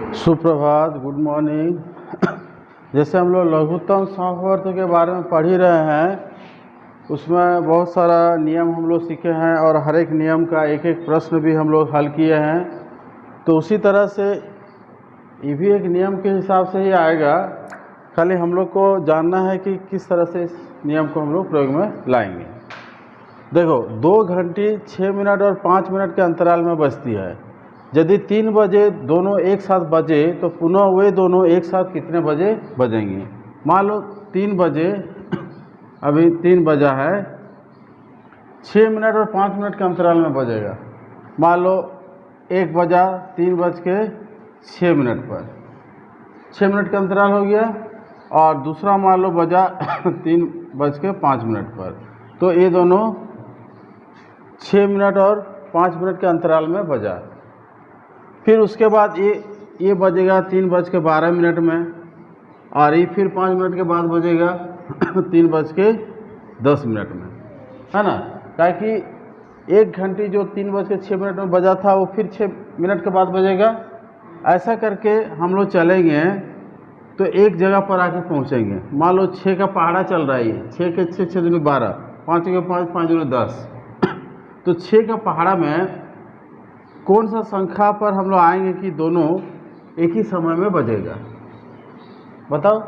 सुप्रभात, good morning. जैसे हम लोग लघुत्तम सामर्थ्य के बारे में पढ़ ही रहे हैं, उसमें बहुत सारा नियम हम लोग सीखे हैं और हर एक नियम का एक एक प्रश्न भी हम लोग हल किए हैं। तो उसी तरह से ये भी एक नियम के हिसाब से ही आएगा, खाली हम लोग को जानना है कि किस तरह से इस नियम को हम लोग प्रयोग में लाएंगे। देखो, 2 घंटी 6 मिनट और 5 मिनट के अंतराल में बजती है। यदि 3 बजे दोनों एक साथ बजे तो पुनः वे दोनों एक साथ कितने बजे बजेंगे? मान लो 3 बजे, अभी 3 बजा है, 6 मिनट और 5 मिनट के अंतराल में बजेगा। मान लो 1 बजा 3 बज के 6 मिनट पर, 6 मिनट का अंतराल हो गया। और दूसरा मान लो बजा 3 बज के 5 मिनट पर, तो ये दोनों 6 मिनट और 5 मिनट के अंतराल में बजा। फिर उसके बाद ये बजेगा 3 बज के 12 मिनट में, और ये फिर 5 मिनट के बाद बजेगा 3 बज के 10 मिनट में, है ना। ताकि 1 घंटी जो 3 बज के 6 मिनट में बजा था वो फिर 6 मिनट के बाद बजेगा। ऐसा करके हम लोग चलेंगे तो एक जगह पर आके पहुंचेंगे। मान लो 6 का पहाड़ा चल रहा है, 6 के 6 6 दूनी 12, 5 के 5 5 दूनी 10। तो 6 का पहाड़ा में कौन सा संख्या पर हम लोग आएंगे कि दोनों एक ही समय में बजेगा? बताओ।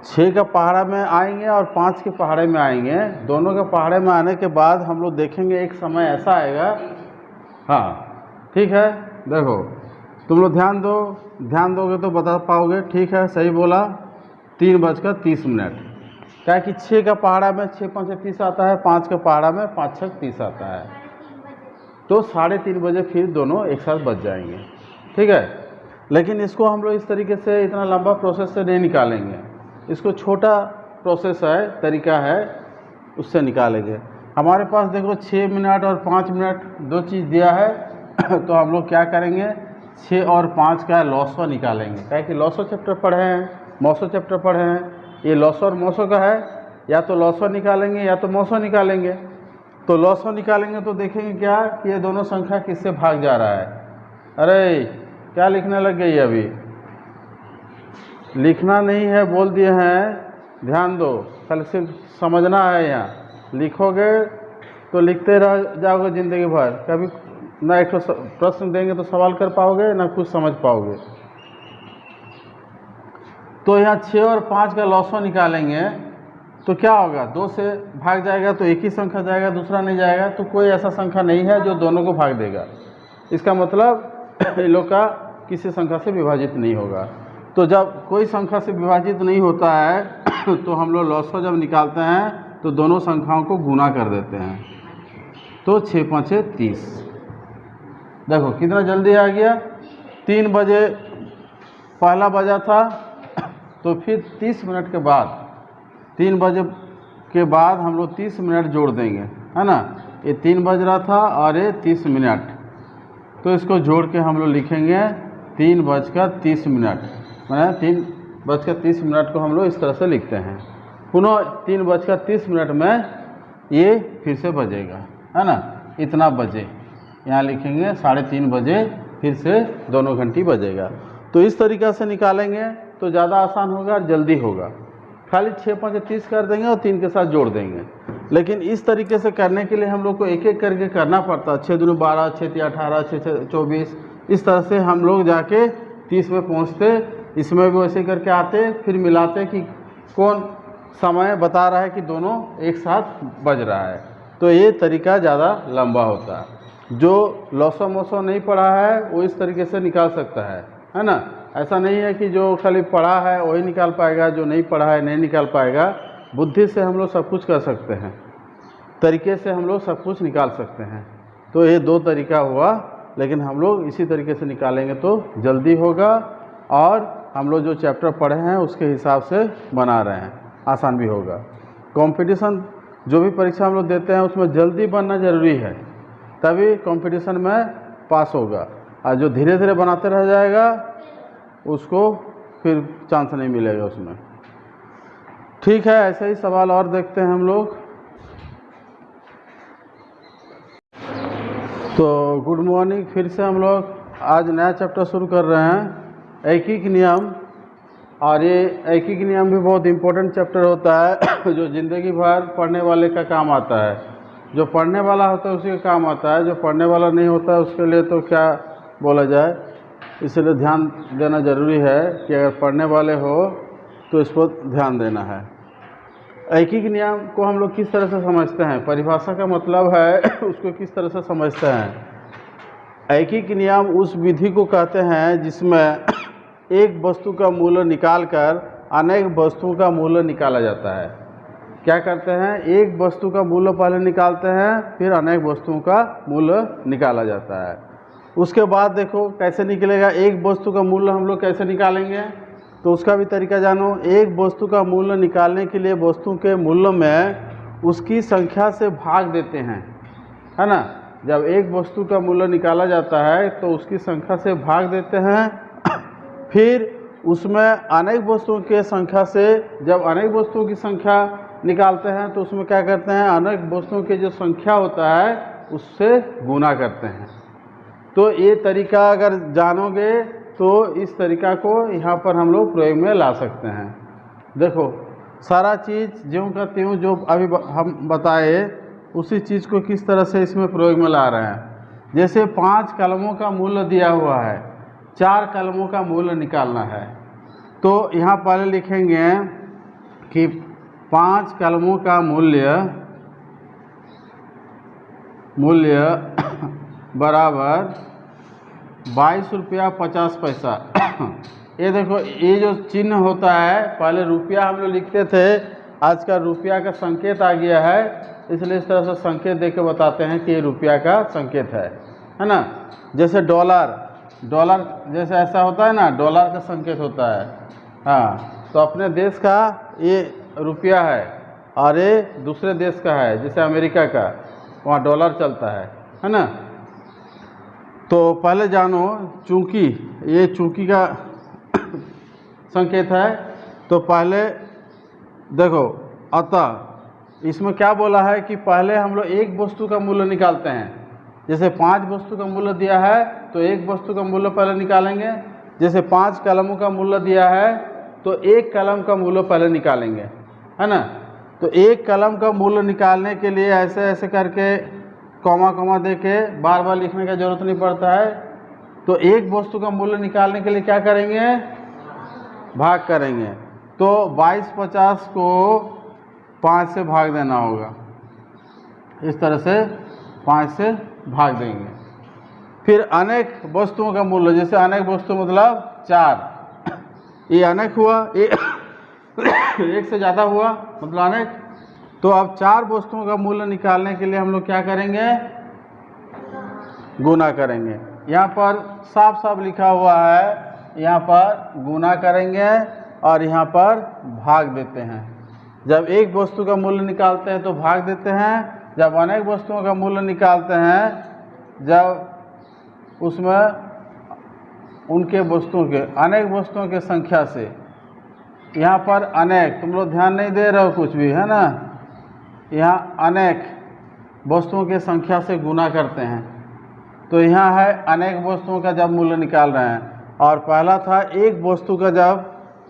6 का पहाड़ा में आएंगे और 5 के पहाड़े में आएंगे। दोनों के पहाड़े में आने के बाद हम लोग देखेंगे एक समय ऐसा आएगा। हाँ, ठीक है। देखो, तुम लोग ध्यान दोगे तो बता पाओगे। ठीक है, सही बोला, 3:30। क्या कि 6 का पहाड़ा में 6 5 30 आता है, 5 का पहाड़ा में 5 6 30 आता है, तो 3:30 बजे फिर दोनों एक साथ बज जाएंगे। ठीक है, लेकिन इसको हम लोग इस तरीके से इतना लंबा प्रोसेस से नहीं निकालेंगे। इसको छोटा प्रोसेस है, तरीका है, उससे निकालेंगे। हमारे पास देखो 6 मिनट और 5 मिनट दो चीज़ दिया है तो हम लोग क्या करेंगे, 6 और 5 का लॉसो निकालेंगे। क्या कि लॉसो चैप्टर पढ़े हैं, मौसो चैप्टर पढ़े हैं। ये लॉसो और मौसो का है, या तो लॉसो निकालेंगे या तो मौसो निकालेंगे। तो लॉसो निकालेंगे तो देखेंगे क्या कि ये दोनों संख्या किससे भाग जा रहा है। अरे क्या लिखने लग गई? अभी लिखना नहीं है, बोल दिए हैं, ध्यान दो, कल सिर्फ समझना है। यहाँ लिखोगे तो लिखते रह जाओगे ज़िंदगी भर, कभी ना एक प्रश्न देंगे तो सवाल कर पाओगे ना कुछ समझ पाओगे। तो यहाँ 6 और 5 का लॉसो निकालेंगे तो क्या होगा, 2 से भाग जाएगा तो एक ही संख्या जाएगा, दूसरा नहीं जाएगा। तो कोई ऐसा संख्या नहीं है जो दोनों को भाग देगा। इसका मतलब इन लोग का किसी संख्या से विभाजित नहीं होगा। तो जब कोई संख्या से विभाजित नहीं होता है तो हम लोग लॉसो जब निकालते हैं तो दोनों संख्याओं को गुना कर देते हैं। तो 6 5 30। देखो कितना जल्दी आ गया। 3 बजे पहला बजा था, तो फिर 30 मिनट के बाद, 3 बजे के बाद हम लोग 30 मिनट जोड़ देंगे, है ना। ये 3 बज रहा था और ये 30 मिनट, तो इसको जोड़ के हम लोग लिखेंगे 3:30। मैंने 3:30 को हम लोग इस तरह से लिखते हैं। पुनः 3:30 में ये फिर से बजेगा, है ना। इतना बजे यहाँ लिखेंगे, 3:30 बजे फिर से दोनों घंटी बजेगा। तो इस तरीक़ा से निकालेंगे तो ज़्यादा आसान होगा और जल्दी होगा। खाली 6 5 30 कर देंगे और 3 के साथ जोड़ देंगे। लेकिन इस तरीके से करने के लिए हम लोग को एक एक करके करना पड़ता है। 6 दूनी 12, 6 3 18, 6 6 24, इस तरह से हम लोग जाके 30 में पहुंचते। इसमें भी वैसे करके आते, फिर मिलाते कि कौन समय बता रहा है कि दोनों एक साथ बज रहा है। तो ये तरीका ज़्यादा लंबा होता है। जो लॉसो मोसो नहीं पढ़ा है वो इस तरीके से निकाल सकता है ना। ऐसा नहीं है कि जो खाली पढ़ा है वही निकाल पाएगा, जो नहीं पढ़ा है नहीं निकाल पाएगा। बुद्धि से हम लोग सब कुछ कर सकते हैं, तरीके से हम लोग सब कुछ निकाल सकते हैं। तो ये 2 तरीका हुआ, लेकिन हम लोग इसी तरीके से निकालेंगे तो जल्दी होगा और हम लोग जो चैप्टर पढ़े हैं उसके हिसाब से बना रहे हैं, आसान भी होगा। कंपटीशन जो भी परीक्षा हम लोग देते हैं उसमें जल्दी बनना ज़रूरी है, तभी कंपटीशन में पास होगा। और जो धीरे धीरे बनाते रह जाएगा उसको फिर चांस नहीं मिलेगा उसमें। ठीक है, ऐसे ही सवाल और देखते हैं हम लोग। तो गुड मॉर्निंग, फिर से हम लोग आज नया चैप्टर शुरू कर रहे हैं, ऐकिक नियम। और ये ऐकिक नियम भी बहुत इम्पोर्टेंट चैप्टर होता है जो ज़िंदगी भर पढ़ने वाले का काम आता है। जो पढ़ने वाला होता है उसी का काम आता है, जो पढ़ने वाला नहीं होता है उसके लिए तो क्या बोला जाए। इसलिए ध्यान देना ज़रूरी है कि अगर पढ़ने वाले हो तो इस पर ध्यान देना है। ऐकिक नियम को हम लोग किस तरह से समझते हैं, परिभाषा का मतलब है उसको किस तरह से समझते हैं। ऐकिक नियम उस विधि को कहते हैं जिसमें एक वस्तु का मूल्य निकालकर अनेक वस्तुओं का मूल्य निकाला जाता है। क्या करते हैं, एक वस्तु का मूल्य पहले निकालते हैं, फिर अनेक वस्तुओं का मूल्य निकाला जाता है। उसके बाद देखो कैसे निकलेगा, एक वस्तु का मूल्य हम लोग कैसे निकालेंगे, तो उसका भी तरीका जानो। एक वस्तु का मूल्य निकालने के लिए वस्तु के मूल्य में उसकी संख्या से भाग देते हैं, है ना। जब एक वस्तु का मूल्य निकाला जाता है तो उसकी संख्या से भाग देते हैं, फिर उसमें अनेक वस्तुओं के संख्या से, जब अनेक वस्तुओं की संख्या निकालते हैं तो उसमें क्या करते हैं, अनेक वस्तुओं की जो संख्या होता है उससे गुना करते हैं। तो ये तरीका अगर जानोगे तो इस तरीका को यहाँ पर हम लोग प्रयोग में ला सकते हैं। देखो सारा चीज़ ज्यों का त्यों जो अभी हम बताए उसी चीज़ को किस तरह से इसमें प्रयोग में ला रहे हैं। जैसे 5 कलमों का मूल्य दिया हुआ है, 4 कलमों का मूल्य निकालना है, तो यहाँ पहले लिखेंगे कि 5 कलमों का मूल्य बराबर 22 रुपया 50 पैसा। ये देखो ये जो चिन्ह होता है, पहले रुपया हम लोग लिखते थे, आज का रुपया का संकेत आ गया है, इसलिए इस तरह से संकेत दे के बताते हैं कि ये रुपया का संकेत है ना। जैसे डॉलर जैसे ऐसा होता है ना, डॉलर का संकेत होता है। हाँ, तो अपने देश का ये रुपया है और ये दूसरे देश का है, जैसे अमेरिका का, वहाँ डॉलर चलता है ना। तो पहले जानो चूंकि ये चूंकि का संकेत है, तो पहले देखो अतः इसमें क्या बोला है कि पहले हम लोग एक वस्तु का मूल्य निकालते हैं। जैसे 5 वस्तु का मूल्य दिया है तो एक वस्तु का मूल्य पहले निकालेंगे। जैसे 5 कलमों का मूल्य दिया है तो एक कलम का मूल्य पहले निकालेंगे, है ना। तो एक कलम का मूल्य निकालने के लिए ऐसे ऐसे करके कॉमा दे के बार बार लिखने का जरूरत नहीं पड़ता है। तो एक वस्तु का मूल्य निकालने के लिए क्या करेंगे, भाग करेंगे। तो 2250 को 5 से भाग देना होगा, इस तरह से 5 से भाग देंगे। फिर अनेक वस्तुओं का मूल्य, जैसे अनेक वस्तु मतलब 4, ये अनेक हुआ, ये एक से ज़्यादा हुआ मतलब अनेक। तो अब 4 वस्तुओं का मूल्य निकालने के लिए हम लोग क्या करेंगे, गुना करेंगे। यहाँ पर साफ साफ लिखा हुआ है, यहाँ पर गुना करेंगे और यहाँ पर भाग देते हैं। जब एक वस्तु का मूल्य निकालते हैं तो भाग देते हैं, जब अनेक वस्तुओं का मूल्य निकालते हैं, जब उसमें उनके वस्तुओं के, अनेक वस्तुओं के संख्या से, यहाँ पर अनेक, तुम लोग ध्यान नहीं दे रहे हो कुछ भी, है ना। यहाँ अनेक वस्तुओं के संख्या से गुना करते हैं। तो यहाँ है अनेक वस्तुओं का जब मूल्य निकाल रहे हैं, और पहला था एक वस्तु का जब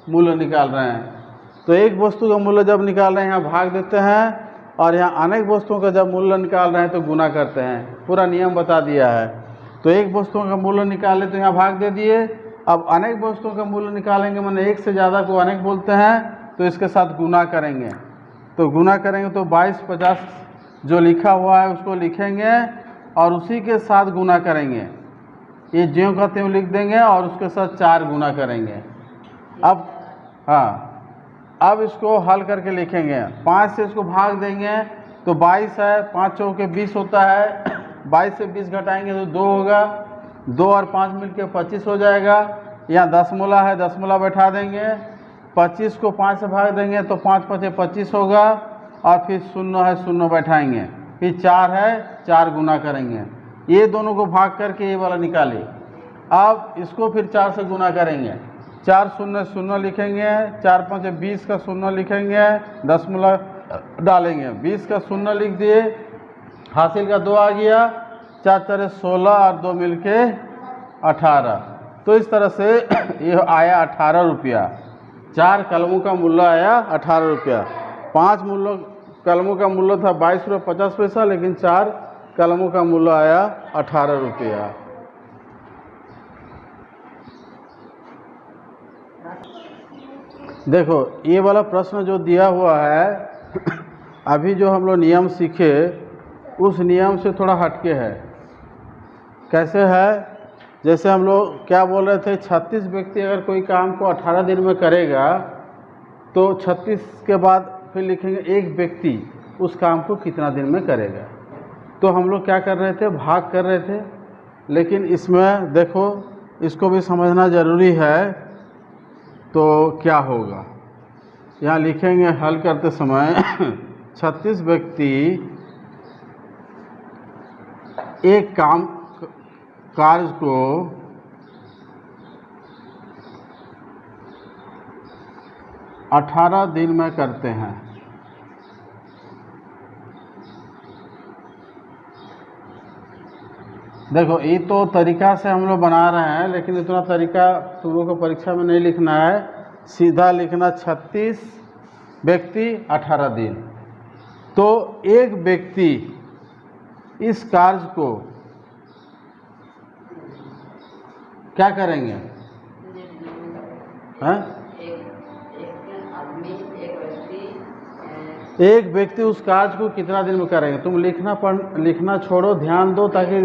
मूल्य निकाल रहे हैं। तो एक वस्तु का मूल्य जब निकाल रहे हैं यहाँ भाग देते हैं, और यहाँ अनेक वस्तुओं का जब मूल्य निकाल रहे हैं तो गुना करते हैं। पूरा नियम बता दिया है। तो एक वस्तुओं का मूल्य निकाले तो यहाँ भाग दे दिए। अब अनेक वस्तुओं का मूल्य निकालेंगे, मैंने एक से ज़्यादा को अनेक बोलते हैं, तो इसके साथ गुना करेंगे। तो गुना करेंगे तो 2250 जो लिखा हुआ है उसको लिखेंगे और उसी के साथ गुना करेंगे। ये ज्यों का त्यों लिख देंगे और उसके साथ 4 गुना करेंगे। अब हाँ, अब इसको हल करके लिखेंगे। 5 से इसको भाग देंगे तो 22 है, 5 चौके 20 होता है, 22 से 20 घटाएंगे तो 2 होगा, 2 और 5 मिलके 25 हो जाएगा। यहाँ दशमूला है, दशमूला बैठा देंगे, 25 को 5 से भाग देंगे तो 5 5 25 होगा, और फिर 0 है, 0 बैठाएंगे, फिर 4 है, 4 गुना करेंगे। ये दोनों को भाग करके ये वाला निकालिए। अब इसको फिर 4 से गुना करेंगे, 4 0 0 लिखेंगे, 4 5 20 का 0 लिखेंगे, दशमूला डालेंगे, 20 का 0 लिख दिए, हासिल का 2 आ गया, 4 4 16 और 2 मिलके 18। तो इस तरह से ये आया 18 रुपया। 4 कलमों का मूल्य आया 18 रुपया। 5 कलमों का मूल्य था 22 रुपये 50 पैसा, लेकिन 4 कलमों का मूल्य आया 18 रुपया। देखो ये वाला प्रश्न जो दिया हुआ है अभी जो हम लोग नियम सीखे उस नियम से थोड़ा हटके है। कैसे है? जैसे हम लोग क्या बोल रहे थे, 36 व्यक्ति अगर कोई काम को 18 दिन में करेगा तो 36 के बाद फिर लिखेंगे एक व्यक्ति उस काम को कितना दिन में करेगा। तो हम लोग क्या कर रहे थे, भाग कर रहे थे। लेकिन इसमें देखो इसको भी समझना ज़रूरी है। तो क्या होगा, यहाँ लिखेंगे हल करते समय 36 व्यक्ति एक कार्य को 18 दिन में करते हैं। देखो ये तो तरीका से हम लोग बना रहे हैं, लेकिन इतना तरीका तुम लोग को परीक्षा में नहीं लिखना है। सीधा लिखना 36 व्यक्ति 18 दिन। तो एक व्यक्ति इस कार्य को क्या करेंगे? हैं? एक व्यक्ति उस कार्य को कितना दिन में करेंगे। तुम लिखना छोड़ो, ध्यान दो ताकि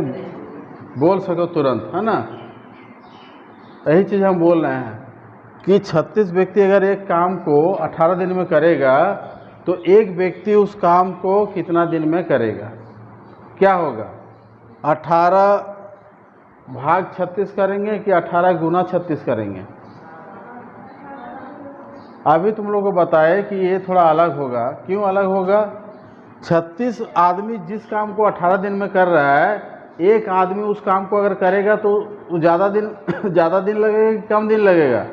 बोल सको तुरंत, है ना। यही चीज़ हम बोल रहे हैं कि 36 व्यक्ति अगर एक काम को 18 दिन में करेगा तो एक व्यक्ति उस काम को कितना दिन में करेगा। क्या होगा, 18 भाग 36 करेंगे कि 18 गुना 36 करेंगे। अभी तुम लोगों को बताए कि ये थोड़ा अलग होगा। क्यों अलग होगा? 36 आदमी जिस काम को 18 दिन में कर रहा है, एक आदमी उस काम को अगर करेगा तो ज़्यादा दिन लगेगा कि कम दिन लगेगा?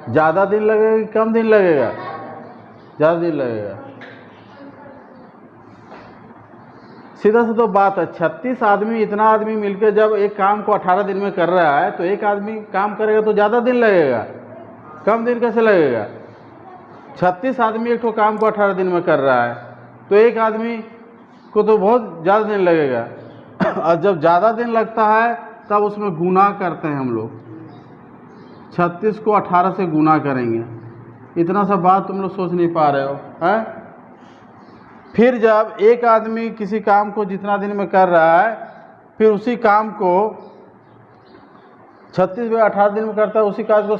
ज़्यादा दिन लगेगा कि कम दिन लगेगा? ज़्यादा दिन लगेगा। सीधा सा तो बात है। 36 आदमी, इतना आदमी मिलकर जब एक काम को 18 दिन में कर रहा है तो एक आदमी काम करेगा तो ज़्यादा दिन लगेगा, कम दिन कैसे लगेगा? 36 आदमी एक तो काम को 18 दिन में कर रहा है तो एक आदमी को तो बहुत ज़्यादा दिन लगेगा। और जब ज़्यादा दिन लगता है तब उसमें गुना करते हैं हम लोग। 36 को 18 से गुना करेंगे। इतना सा बात तुम लोग सोच नहीं पा रहे हो, हैं? फिर जब एक आदमी किसी काम को जितना दिन में कर रहा है, फिर उसी काम को 36 में 18 दिन में करता है, उसी कार्य को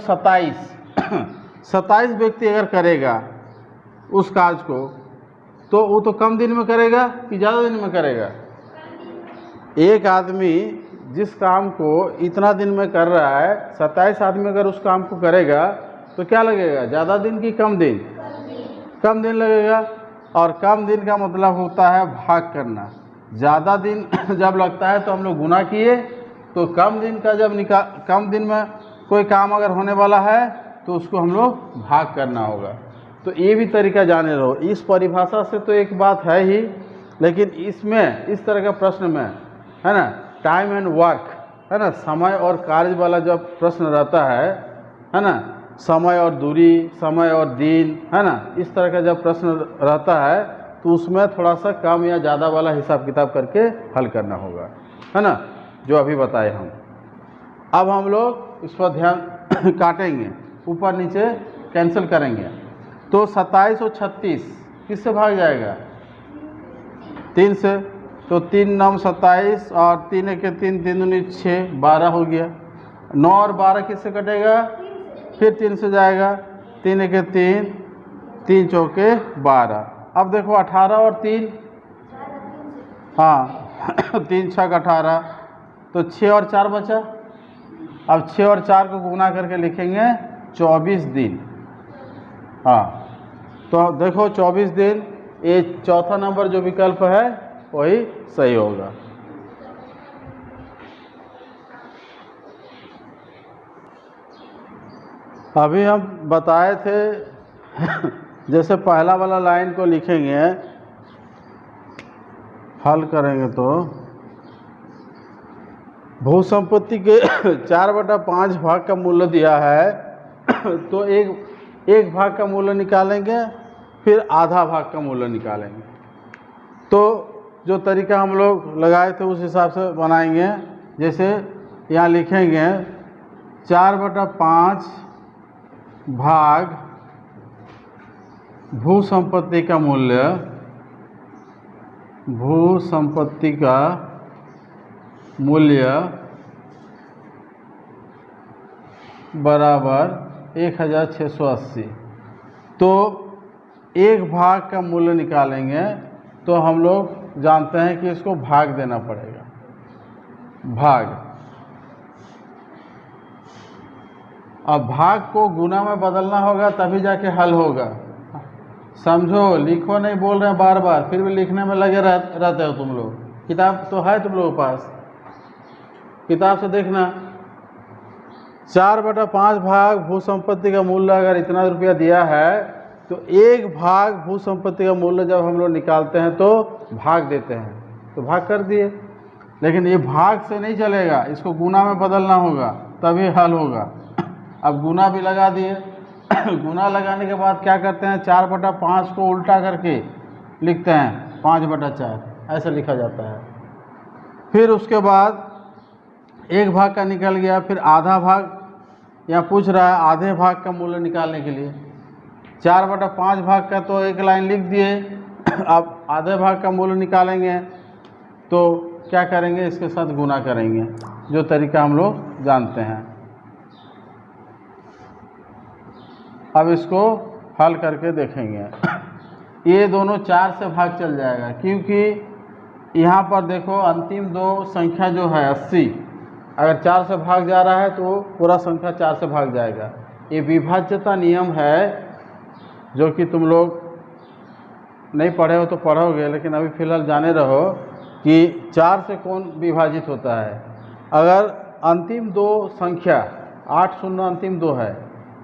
27 व्यक्ति अगर करेगा उस कार्य को, तो वो तो कम दिन में करेगा कि ज़्यादा दिन में करेगा? एक आदमी जिस काम को इतना दिन में कर रहा है, 27 आदमी अगर उस काम को करेगा तो क्या लगेगा, ज़्यादा दिन कि कम दिन? कम दिन लगेगा। और कम दिन का मतलब होता है भाग करना। ज़्यादा दिन जब लगता है तो हम लोग गुना किए, तो कम दिन का जब कम दिन में कोई काम अगर होने वाला है तो उसको हम लोग भाग करना होगा। तो ये भी तरीका जाने रहो। इस परिभाषा से तो एक बात है ही, लेकिन इसमें इस तरह का प्रश्न में, है ना, टाइम एंड वर्क, है ना, समय और कार्य वाला जब प्रश्न रहता है ना, समय और दूरी, समय और दिन, है ना, इस तरह का जब प्रश्न रहता है तो उसमें थोड़ा सा कम या ज़्यादा वाला हिसाब किताब करके हल करना होगा, है ना, जो अभी बताए हम। अब हम लोग इस पर ध्यान काटेंगे, ऊपर नीचे कैंसिल करेंगे। तो 27 और 36 किससे भाग जाएगा? 3 से। तो 3 9 27 और 3 1 3 3 दूनी 6, 12 हो गया। 9 और 12 किससे कटेगा? फिर 3 से जाएगा। 3 1 3 3 चौके 12। अब देखो 18 और 3, हाँ 3 6 18, तो 6 और 4 बचा। अब 6 और 4 को गुना करके लिखेंगे 24 दिन। हाँ, तो देखो 24 दिन, ये चौथा नंबर जो विकल्प है वही सही होगा। अभी हम बताए थे जैसे पहला वाला लाइन को लिखेंगे, हल करेंगे तो भू संपत्ति के 4/5 भाग का मूल्य दिया है, तो एक भाग का मूल्य निकालेंगे, फिर आधा भाग का मूल्य निकालेंगे। तो जो तरीका हम लोग लगाए थे उस हिसाब से बनाएंगे। जैसे यहाँ लिखेंगे 4/5 भाग भू संपत्ति का मूल्य, भू संपत्ति का मूल्य बराबर 1680। तो एक भाग का मूल्य निकालेंगे तो हम लोग जानते हैं कि इसको भाग देना पड़ेगा, भाग। अब भाग को गुना में बदलना होगा तभी जाके हल होगा। समझो, लिखो नहीं, बोल रहे हैं बार बार, फिर भी लिखने में लगे रहते हो तुम लोग। किताब तो है तुम लोगों के पास, किताब से देखना। 4/5 भाग भू संपत्ति का मूल्य अगर इतना रुपया दिया है तो एक भाग भू संपत्ति का मूल्य जब हम लोग निकालते हैं तो भाग देते हैं, तो भाग कर दिए। लेकिन ये भाग से नहीं चलेगा, इसको गुना में बदलना होगा तभी हल होगा। अब गुना भी लगा दिए। गुना लगाने के बाद क्या करते हैं, 4/5 को उल्टा करके लिखते हैं 5/4, ऐसा लिखा जाता है। फिर उसके बाद एक भाग का निकल गया, फिर आधा भाग यहाँ पूछ रहा है, आधे भाग का मूल्य निकालने के लिए 4/5 भाग का तो एक लाइन लिख दिए। अब आधे भाग का मूल्य निकालेंगे तो क्या करेंगे, इसके साथ गुना करेंगे, जो तरीका हम लोग जानते हैं। अब इसको हल करके देखेंगे। ये दोनों 4 से भाग चल जाएगा, क्योंकि यहाँ पर देखो अंतिम दो संख्या जो है 80, अगर 4 से भाग जा रहा है तो पूरा संख्या 4 से भाग जाएगा। ये विभाज्यता नियम है जो कि तुम लोग नहीं पढ़े हो तो पढ़ोगे, लेकिन अभी फ़िलहाल जाने रहो कि 4 से कौन विभाजित होता है। अगर अंतिम दो संख्या 8 शून्य अंतिम 2 है,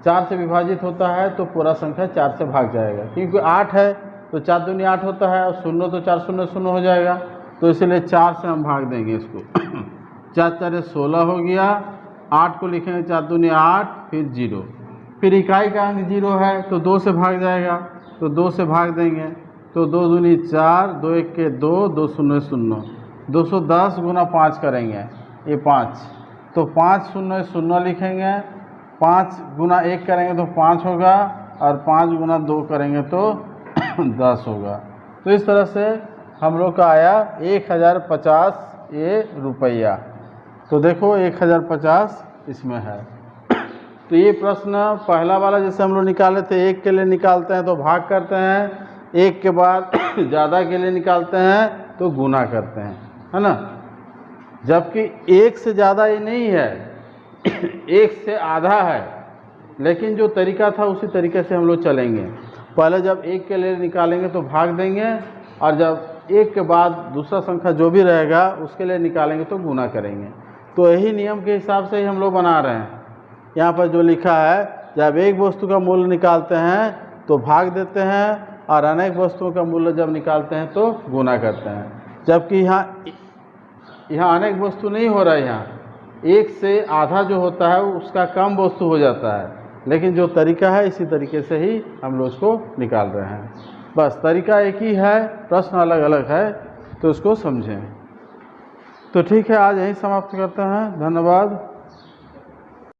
4 से विभाजित होता है तो पूरा संख्या 4 से भाग जाएगा, क्योंकि 8 है तो 4 दूनी 8 होता है, और 0 तो 4 शून्य 0 हो जाएगा, तो इसलिए 4 से हम भाग देंगे इसको। 4 4 16 हो गया, 8 को लिखेंगे 4 दूनी 8, फिर 0, फिर इकाई का अंक 0 है तो 2 से भाग जाएगा, तो 2 से भाग देंगे, तो 2 दूनी 4, 2 1 के 2, 2 शून्य 0, 210 गुना 5 करेंगे, ये 5, तो 5 शून्य 0 लिखेंगे, 5 गुना 1 करेंगे तो 5 होगा, और 5 गुना 2 करेंगे तो 10 होगा। तो इस तरह से हम लोग का आया 1050 ये रुपया। तो देखो 1050 इसमें है। तो ये प्रश्न पहला वाला जैसे हम लोग निकाले थे, एक के लिए निकालते हैं तो भाग करते हैं, एक के बाद ज़्यादा के लिए निकालते हैं तो गुना करते हैं, है ना। जबकि एक से ज़्यादा ये नहीं है, एक से आधा है, लेकिन जो तरीका था उसी तरीके से हम लोग चलेंगे। पहले जब एक के लिए निकालेंगे तो भाग देंगे, और जब एक के बाद दूसरा संख्या जो भी रहेगा उसके लिए निकालेंगे तो गुना करेंगे। तो यही नियम के हिसाब से ही हम लोग बना रहे हैं। यहाँ पर जो लिखा है, जब एक वस्तु का मूल्य निकालते हैं तो भाग देते हैं, और अनेक वस्तुओं का मूल्य जब निकालते हैं तो गुना करते हैं। जबकि यहाँ अनेक वस्तु नहीं हो रहा है, यहाँ एक से आधा जो होता है उसका कम वस्तु हो जाता है, लेकिन जो तरीका है इसी तरीके से ही हम लोग उसको निकाल रहे हैं। बस तरीका एक ही है, प्रश्न अलग अलग है, तो उसको समझें। तो ठीक है, आज यहीं समाप्त करते हैं। धन्यवाद।